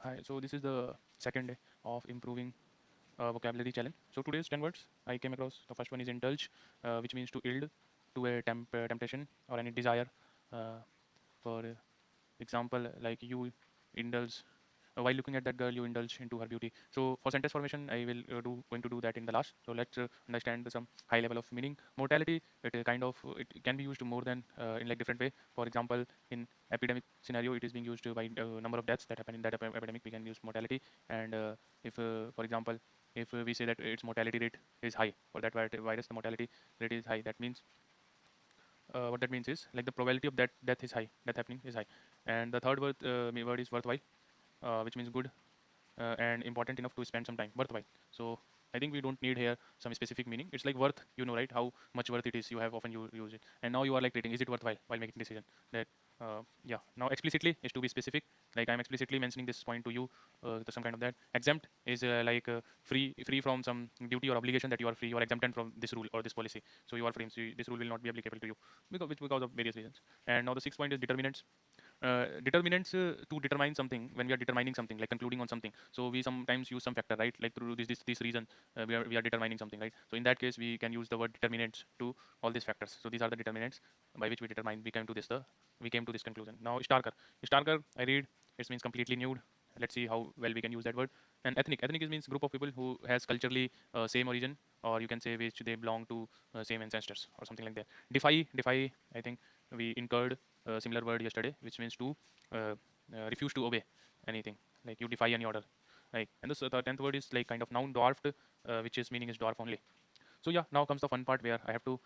Hi, so this is the second day of improving vocabulary challenge. So today's 10 words I came across. The first one is indulge, which means to yield to a temptation or any desire. Uh, for example, like you indulge while looking at that girl, you indulge into her beauty. So for sentence formation, I will going to do that in the last. So let's understand some high level of meaning. Mortality, it it can be used more than in like different way. For example, in epidemic scenario, it is being used by number of deaths that happen in that epidemic. We can use mortality, and if for example, if we say that its mortality rate is high for that virus, the mortality rate is high. That means what that means is like the probability of that death is high, death happening is high. And the third word is worthwhile, which means good and important enough to spend some time, worthwhile. So I think we don't need here some specific meaning. It's like worth, you know, right? How much worth it is. You have often use it, and now you are like rating, is it worthwhile while making decision? That yeah. Now explicitly is to be specific. Like I'm explicitly mentioning this point to you, to some kind of that. Exempt is free from some duty or obligation, that you are free or exempted from this rule or this policy. So you are free. So this rule will not be applicable to you because of various reasons. And now the sixth point is determinants. Determinants to determine something. When we are determining something, like concluding on something, so we sometimes use some factor, right? Like through this reason, we are determining something, right? So in that case, we can use the word determinants to all these factors. So these are the determinants by which we came to this conclusion. Now starker, I read, it means completely nude. Let's see how well we can use that word. And ethnic is means group of people who has culturally same origin, or you can say which they belong to same ancestors or something like that. Defy, I think we incurred a similar word yesterday, which means to uh, refuse to obey anything, like you defy any order. Like, and the tenth word is like kind of noun, dwarfed, which is meaning is dwarf only. So yeah, now comes the fun part where I have to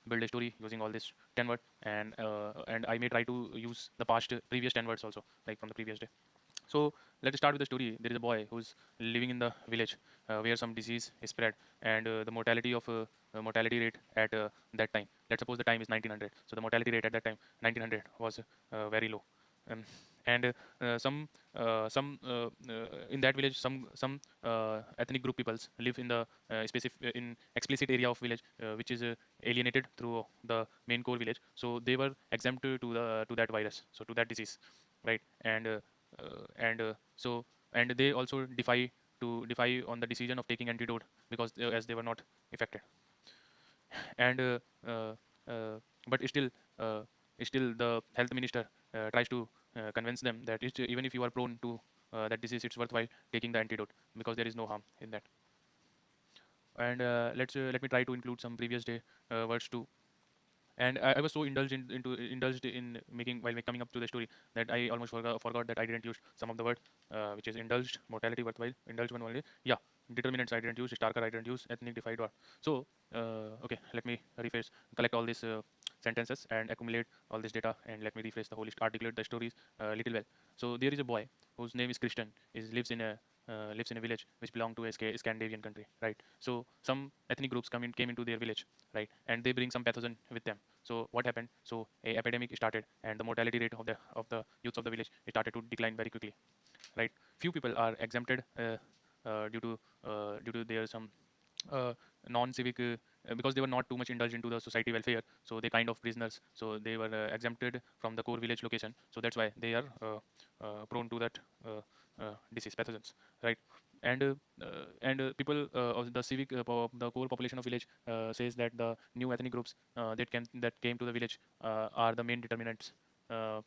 build a story using all this 10 word, and I may try to use the past previous 10 words also, like from the previous day. So let's start with the story. There is a boy who's living in the village where some disease is spread, and the mortality rate at that time. Let's suppose the time is 1900. So the mortality rate at that time, 1900, was very low. Um, and some in that village, some ethnic group peoples live in the specific in explicit area of village, which is alienated through the main core village. So they were exempt to that virus, so to that disease, right? And and they also defy on the decision of taking antidote, because as they were not affected. And uh, but still the health minister tries to convince them that even if you are prone to that disease, it's worthwhile taking the antidote, because there is no harm in that. And let me try to include some previous day words too. And I was so indulged in making while coming up to the story, that I almost forgot that I didn't use some of the word, which is indulged, mortality, worthwhile, indulged one only. Yeah, determinants I didn't use, starker I didn't use, ethnic, defied or. So okay, let me rephrase, collect all these sentences and accumulate all this data, and let me rephrase the whole articulate the stories little well. So there is a boy whose name is Christian, is lives in a village which belong to a Scandinavian country, right? So some ethnic groups came into their village, right, and they bring some pathogen with them. So what happened? So a epidemic started, and the mortality rate of the youths of the village started to decline very quickly, right? Few people are exempted due to their some uh, non-civic, because they were not too much indulged into the society welfare, so they kind of prisoners, so they were exempted from the core village location, so that's why they are prone to that disease pathogens, right? And people of the the core population of village says that the new ethnic groups that came to the village are the main determinants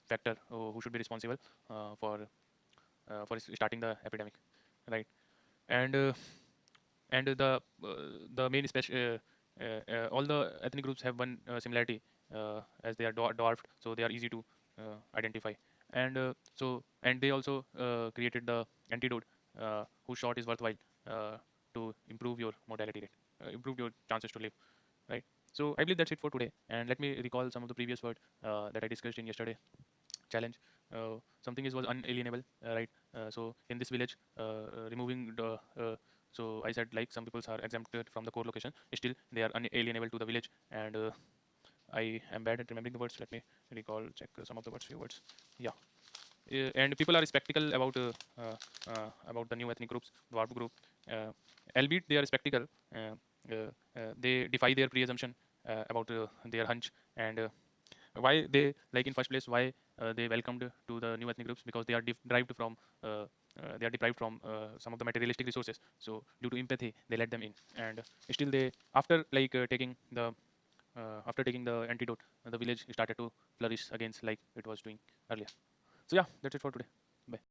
factor who should be responsible for starting the epidemic, right? And uh, and the uh, the main special all the ethnic groups have one similarity, as they are dwarfed, so they are easy to identify. And they also created the antidote, whose shot is worthwhile, uh, to improve your mortality rate, improve your chances to live, right? So I believe that's it for today, and let me recall some of the previous words that I discussed in yesterday challenge. Something was unalienable, right? So in this village, removing the so I said like some peoples are exempted from the core location, still they are unalienable to the village. And I am bad at remembering the words. Let me check some of the words, few words. Yeah. And people are skeptical about the new ethnic groups, dwarf group. Uh, Albeit they are skeptical, they defy their pre-assumption about their hunch. And why they, like in first place, why they welcomed to the new ethnic groups, because they are derived from they are deprived from some of the materialistic resources. So due to empathy, they let them in, and still they, after like taking the after taking the antidote, the village started to flourish again like it was doing earlier. So yeah, that's it for today.